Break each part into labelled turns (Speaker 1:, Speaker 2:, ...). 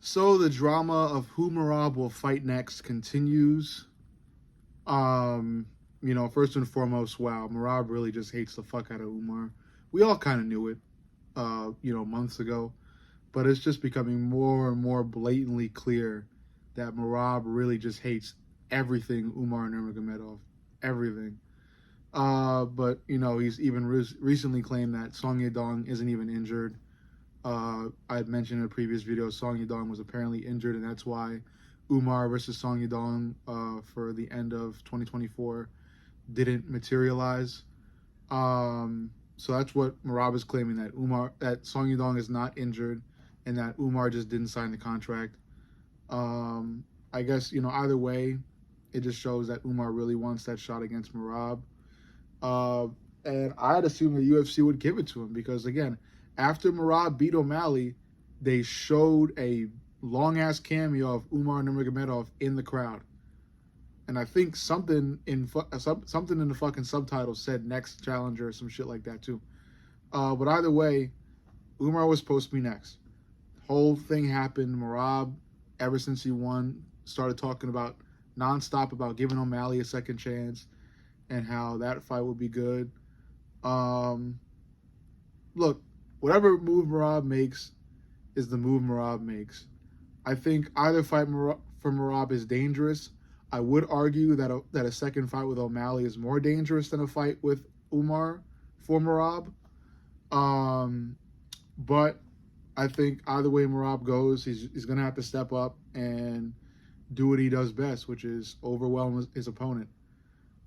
Speaker 1: So the drama of who Merab will fight next continues. Um, First and foremost, wow, Merab really just hates the fuck out of Umar. We all kind of knew it, months ago, but it's just becoming more and more blatantly clear that Merab really just hates everything Umar Nurmagomedov, everything. But he's even recently claimed that Song Yadong isn't even injured. I had mentioned in a previous video, Song Yadong was apparently injured, and that's why Umar versus Song Yadong for the end of 2024 didn't materialize. So that's what Merab is claiming, that Song Yadong is not injured, and that Umar just didn't sign the contract. I guess either way, it just shows that Umar really wants that shot against Merab. And I'd assume the UFC would give it to him because, again, after Merab beat O'Malley, they showed a long-ass cameo of Umar Nurmagomedov in the crowd. And I think something in the fucking subtitles said next challenger or some shit like that too. But either way, Umar was supposed to be next. Whole thing happened. Merab, ever since he won, started talking about nonstop about giving O'Malley a second chance and how that fight would be good. Look, whatever move Merab makes is the move Merab makes. I think either fight for Merab is dangerous. I would argue that a second fight with O'Malley is more dangerous than a fight with Umar for Merab. But I think either way Merab goes, he's going to have to step up and do what he does best, which is overwhelm his opponent.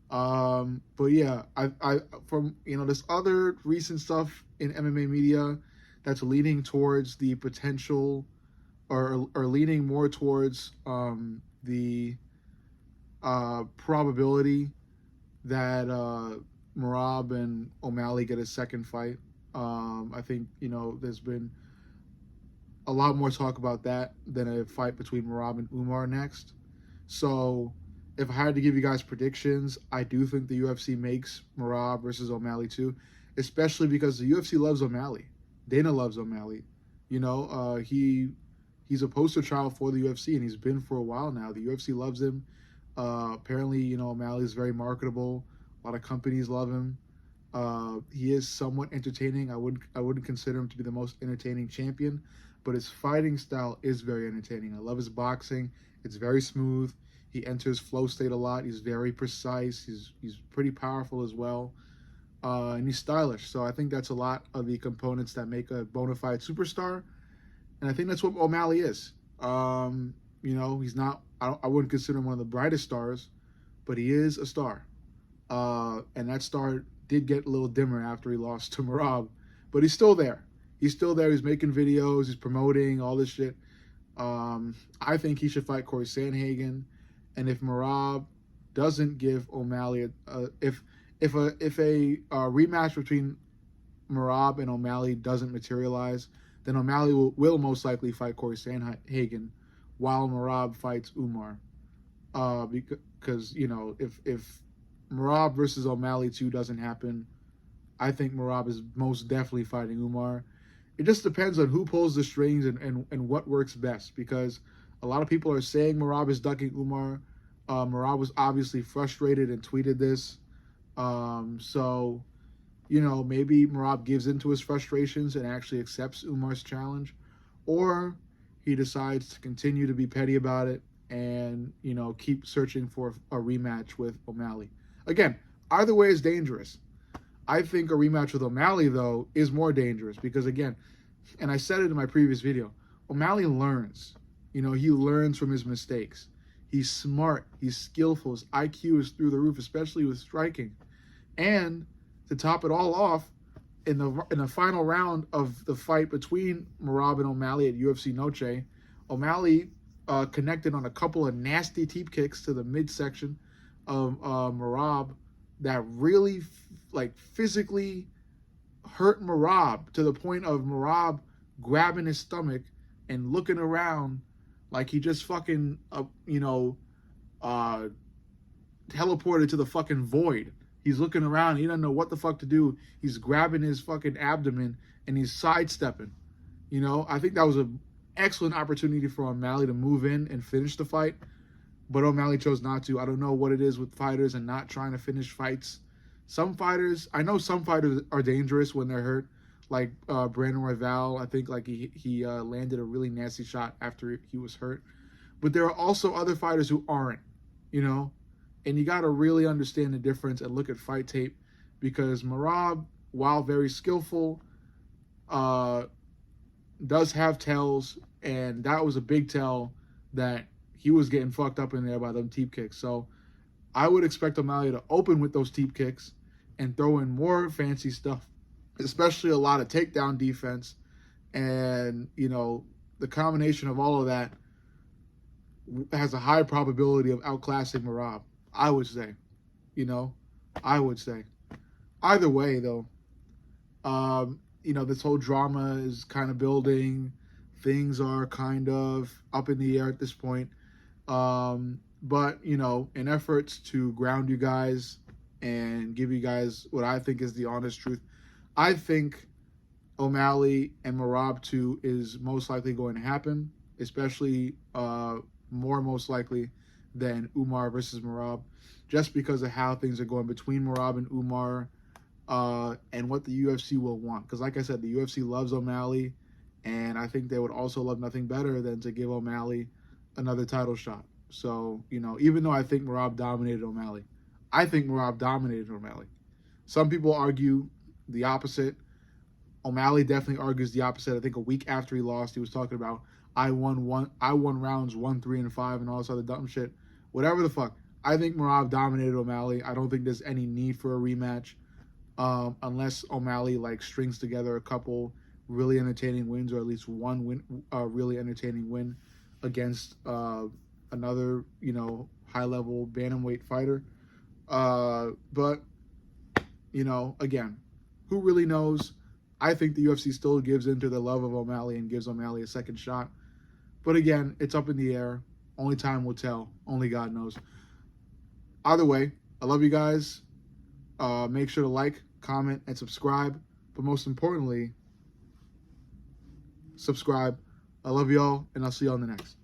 Speaker 1: But yeah, I from this other recent stuff in MMA media that's leaning towards the potential or leaning more towards the probability that Merab and O'Malley get a second fight. I think there's been a lot more talk about that than a fight between Merab and Umar next. So if I had to give you guys predictions, I do think the UFC makes Merab versus O'Malley too, especially because the UFC loves O'Malley. Dana loves O'Malley. He's a poster child for the UFC, and he's been for a while now. The UFC loves him. Apparently, O'Malley is very marketable. A lot of companies love him. He is somewhat entertaining. I wouldn't consider him to be the most entertaining champion, but his fighting style is very entertaining. I love his boxing. It's very smooth. He enters flow state a lot. He's very precise. He's pretty powerful as well. And he's stylish. So I think that's a lot of the components that make a bona fide superstar. And I think that's what O'Malley is. He's not, I wouldn't consider him one of the brightest stars, but he is a star. And that star did get a little dimmer after he lost to Merab, but he's still there. He's still there. He's making videos. He's promoting all this shit. I think he should fight Corey Sandhagen. And if Merab doesn't give O'Malley if a rematch between Merab and O'Malley doesn't materialize, then O'Malley will most likely fight Corey Sandhagen while Merab fights Umar. Because if Merab versus O'Malley 2 doesn't happen, I think Merab is most definitely fighting Umar. It just depends on who pulls the strings and what works best, because a lot of people are saying Merab is ducking Umar. Merab was obviously frustrated and tweeted this. So, maybe Merab gives into his frustrations and actually accepts Umar's challenge, or he decides to continue to be petty about it and, keep searching for a rematch with O'Malley. Again, either way is dangerous. I think a rematch with O'Malley, though, is more dangerous because, again, and I said it in my previous video, O'Malley learns. He learns from his mistakes. He's smart. He's skillful. His IQ is through the roof, especially with striking. And to top it all off, in the final round of the fight between Merab and O'Malley at UFC Noche, O'Malley connected on a couple of nasty teep kicks to the midsection of Merab that really physically hurt Merab to the point of Merab grabbing his stomach and looking around like he just fucking teleported to the fucking void. He's looking around. He doesn't know what the fuck to do. He's grabbing his fucking abdomen and he's sidestepping. I think that was a excellent opportunity for O'Malley to move in and finish the fight, but O'Malley chose not to. I don't know what it is with fighters and not trying to finish fights. Some fighters, I know some fighters are dangerous when they're hurt, like Brandon Royval. I think like he landed a really nasty shot after he was hurt. But there are also other fighters who aren't, you know? And you got to really understand the difference and look at fight tape, because Merab, while very skillful, does have tells, and that was a big tell that he was getting fucked up in there by them teep kicks. So I would expect O'Malley to open with those teep kicks and throw in more fancy stuff, especially a lot of takedown defense. And, you know, the combination of all of that has a high probability of outclassing Merab, I would say. You know, I would say. Either way, though, you know, this whole drama is kind of building. Things are kind of up in the air at this point. But, you know, in efforts to ground you guys and give you guys what I think is the honest truth, I think O'Malley and Merab 2 is most likely going to happen, especially more most likely than Umar versus Merab, just because of how things are going between Merab and Umar, and what the UFC will want. Because like I said, the UFC loves O'Malley, and I think they would also love nothing better than to give O'Malley another title shot. So, you know, even though I think Merab dominated O'Malley, I think Merab dominated O'Malley. Some people argue the opposite. O'Malley definitely argues the opposite. I think a week after he lost, he was talking about I won rounds 1, 3, and 5 and all this other dumb shit. Whatever the fuck. I think Merab dominated O'Malley. I don't think there's any need for a rematch, unless O'Malley like strings together a couple really entertaining wins, or at least one win, really entertaining win against another, you know, high-level bantamweight fighter. But, you know, again, who really knows? I think the UFC still gives into the love of O'Malley and gives O'Malley a second shot. But again, it's up in the air. Only time will tell. Only God knows. Either way, I love you guys. Make sure to like, comment, and subscribe. But most importantly, subscribe. I love y'all, and I'll see y'all in the next.